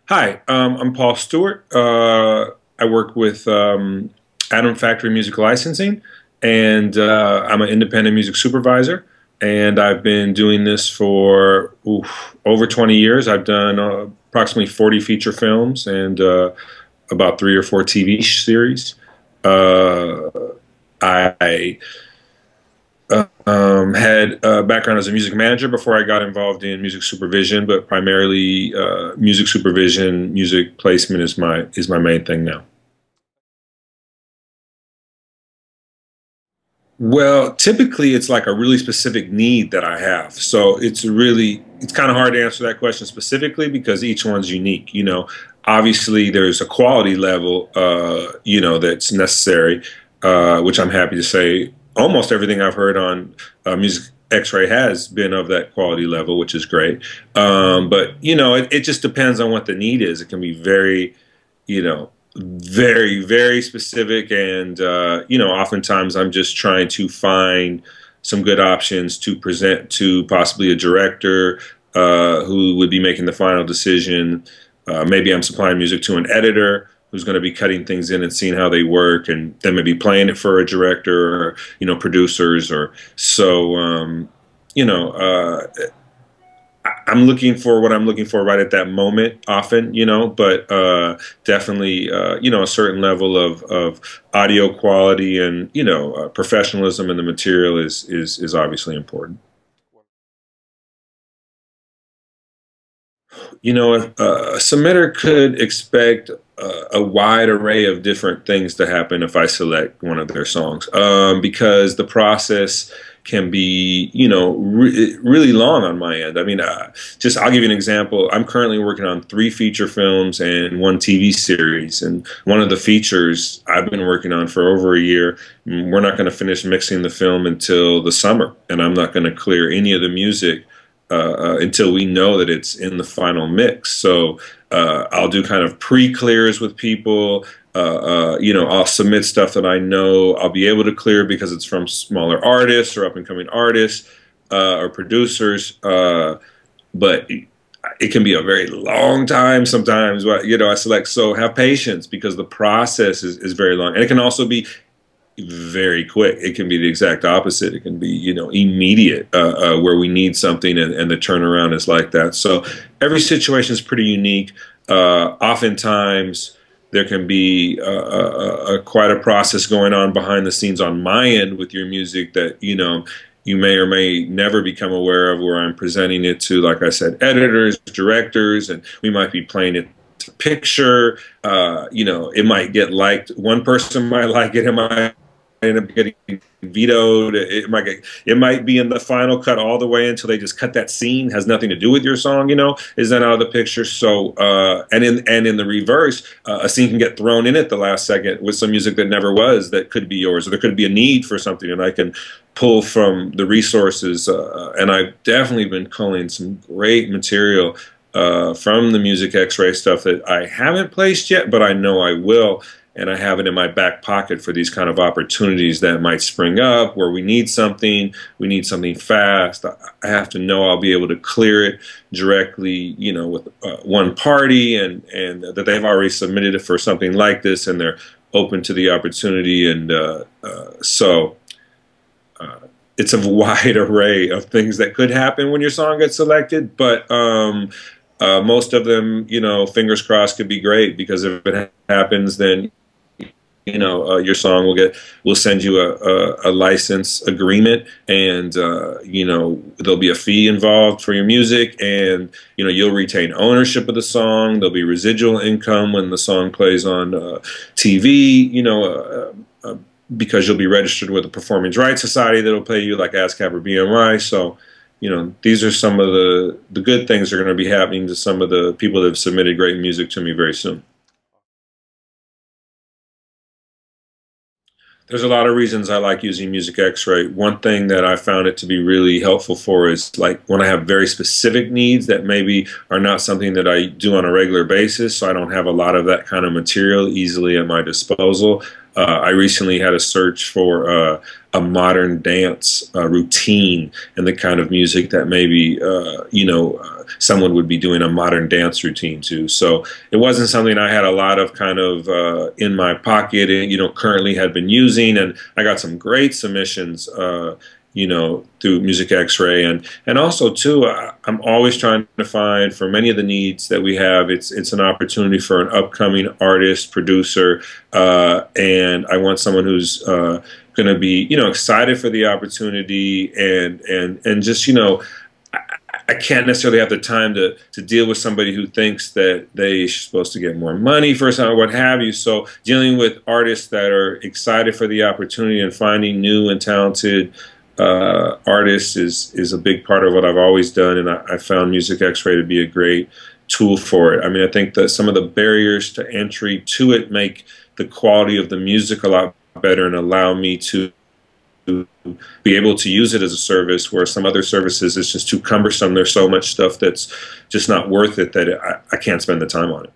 Hi, I'm Paul Stewart. I work with Atom Factory Music Licensing, and I'm an independent music supervisor. And I've been doing this for over 20 years. I've done approximately 40 feature films and about 3 or 4 TV series. Uh, I had a background as a music manager before I got involved in music supervision, but primarily music supervision, music placement is my main thing now. Well, typically it's like a really specific need that I have. So it's kind of hard to answer that question specifically because each one's unique. Obviously there's a quality level, that's necessary, which I'm happy to say almost everything I've heard on Music X-Ray has been of that quality level, which is great. But it just depends on what the need is. It can be very, very, very specific. And, oftentimes I'm just trying to find some good options to present to possibly a director who would be making the final decision. Maybe I'm supplying music to an editor who's going to be cutting things in and seeing how they work, and then maybe playing it for a director or, producers or so. You know, uh, I'm looking for what I'm looking for right at that moment often, but definitely, a certain level of audio quality and, professionalism in the material is obviously important. A submitter could expect a wide array of different things to happen if I select one of their songs, because the process can be, really long on my end. I mean, I'll give you an example. I'm currently working on 3 feature films and 1 TV series, and one of the features I've been working on for over a year. We're not going to finish mixing the film until the summer, and I'm not going to clear any of the music until we know that it's in the final mix. So I'll do kind of pre-clears with people. I'll submit stuff that I know I'll be able to clear because it's from smaller artists or up-and-coming artists or producers. But it can be a very long time sometimes. I select. So have patience because the process is very long, and it can also be very quick. It can be the exact opposite. It can be, immediate, where we need something and the turnaround is like that. So every situation is pretty unique. Oftentimes there can be quite a process going on behind the scenes on my end with your music that, you may or may never become aware of, where I'm presenting it to, like I said, editors, directors, and we might be playing it to picture. It might get liked. One person might like it, it might end up getting vetoed. It might be in the final cut all the way until they just cut that scene, has nothing to do with your song, is then out of the picture. So and in the reverse, a scene can get thrown in at the last second with some music that never was, that could be yours, or there could be a need for something, and I can pull from the resources. And I've definitely been culling some great material from the Music X-Ray stuff that I haven't placed yet, but I know I will. And I have it in my back pocket for these kind of opportunities that might spring up where we need something fast. I have to know I'll be able to clear it directly, with one party, and that they've already submitted it for something like this, and they're open to the opportunity. And so it's a wide array of things that could happen when your song gets selected, but most of them, fingers crossed, could be great, because if it happens, then your song will send you a license agreement, and there'll be a fee involved for your music, and you'll retain ownership of the song. There'll be residual income when the song plays on TV. Because you'll be registered with a performance rights society that'll pay you, like ASCAP or BMI. So, these are some of the good things that are going to be happening to some of the people that have submitted great music to me very soon. There's a lot of reasons I like using Music X-Ray. One thing that I found it to be really helpful for is, like, when I have very specific needs that maybe are not something that I do on a regular basis, so I don't have a lot of that kind of material easily at my disposal. I recently had a search for a modern dance routine and the kind of music that maybe someone would be doing a modern dance routine to. So it wasn't something I had a lot of kind of in my pocket and currently had been using, and I got some great submissions. Through Music Xray, and also too, I'm always trying to find for many of the needs that we have. It's an opportunity for an upcoming artist, producer, and I want someone who's going to be excited for the opportunity and just I can't necessarily have the time to deal with somebody who thinks that they're supposed to get more money for something, or what have you. So dealing with artists that are excited for the opportunity and finding new and talented artists is a big part of what I've always done, and I found Music Xray to be a great tool for it. I mean, I think that some of the barriers to entry to it make the quality of the music a lot better and allow me to be able to use it as a service, where some other services is just too cumbersome. There's so much stuff that's just not worth it that I can't spend the time on it.